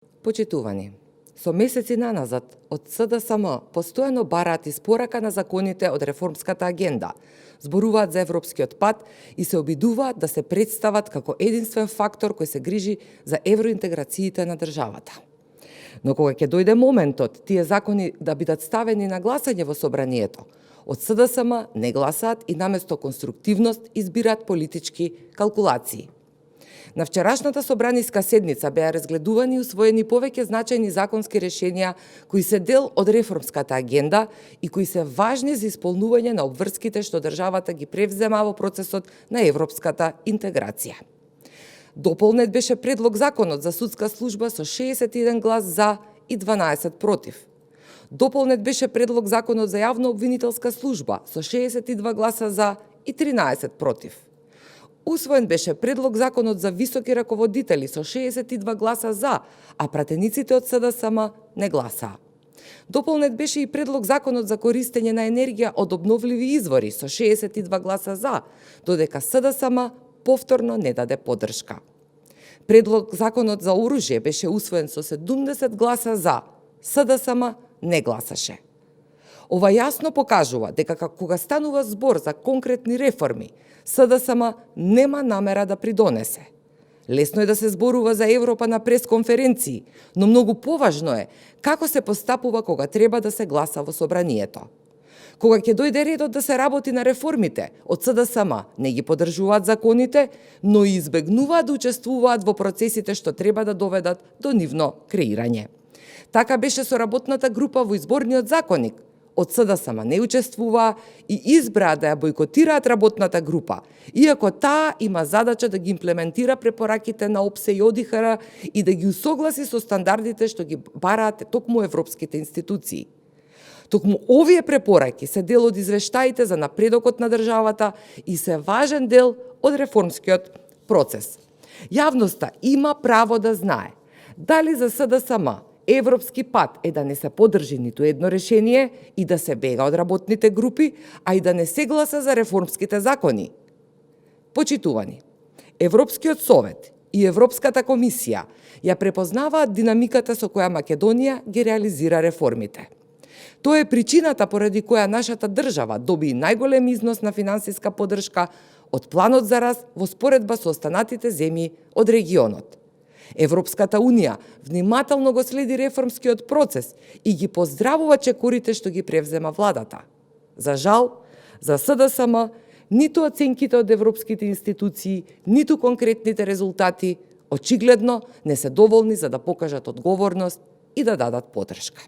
Почитувани, со месеци наназад од СДСМ постојано бараат испорака на законите од реформската агенда, зборуваат за европскиот пат и се обидуваат да се представат како единствен фактор кој се грижи за евроинтеграциите на државата. Но кога ќе дојде моментот тие закони да бидат ставени на гласање во собранието, од СДСМ не гласаат и наместо конструктивност избираат политички калкулации. На вчерашната собраниска седница беа разгледувани и усвоени повеќе значајни законски решенија кои се дел од реформската агенда и кои се важни за исполнување на обврските што државата ги превзема во процесот на европската интеграција. Дополнет беше предлог законот за судска служба со 61 глас за и 12 против. Дополнет беше предлог законот за јавно обвинителска служба со 62 гласа за и 13 против. Усвоен беше предлог законот за високи раководители со 62 гласа за, а пратениците од СДСМ не гласаа. Дополнет беше и предлог законот за користење на енергија од обновливи извори со 62 гласа за, додека СДСМ повторно не даде поддршка. Предлог законот за оружје беше усвоен со 70 гласа за, СДСМ не гласаше. Ова јасно покажува дека кога станува збор за конкретни реформи, СДСМ нема намера да придонесе. Лесно е да се зборува за Европа на пресконференции, но многу поважно е како се постапува кога треба да се гласа во собранието. Кога ќе дојде редот да се работи на реформите, од СДСМ не ги поддржуваат законите, но и избегнуваат да учествуваат во процесите што треба да доведат до нивно креирање. Така беше со работната група во изборниот законник. Од СДСМ не учествуваа и избраа да ја бойкотираат работната група, иако таа има задача да ги имплементира препораките на ОПСЕ и ОДИХР и да ги усогласи со стандардите што ги бараат токму европските институции. Токму овие препораки се дел од извештаите за напредокот на државата и се важен дел од реформскиот процес. Јавноста има право да знае дали за СДСМ европски пат е да не се поддржи ниту едно решение и да се бега од работните групи, а и да не се гласа за реформските закони. Почитувани, Европскиот совет и Европската комисија ја препознаваат динамиката со која Македонија ги реализира реформите. Тоа е причината поради која нашата држава доби најголем износ на финансиска поддршка од планот за раст во споредба со останатите земји од регионот. Европската Унија внимателно го следи реформскиот процес и ги поздравува чекорите што ги превзема владата. За жал, за СДСМ, ниту оценките од европските институции, ниту конкретните резултати очигледно не се доволни за да покажат одговорност и да дадат поддршка.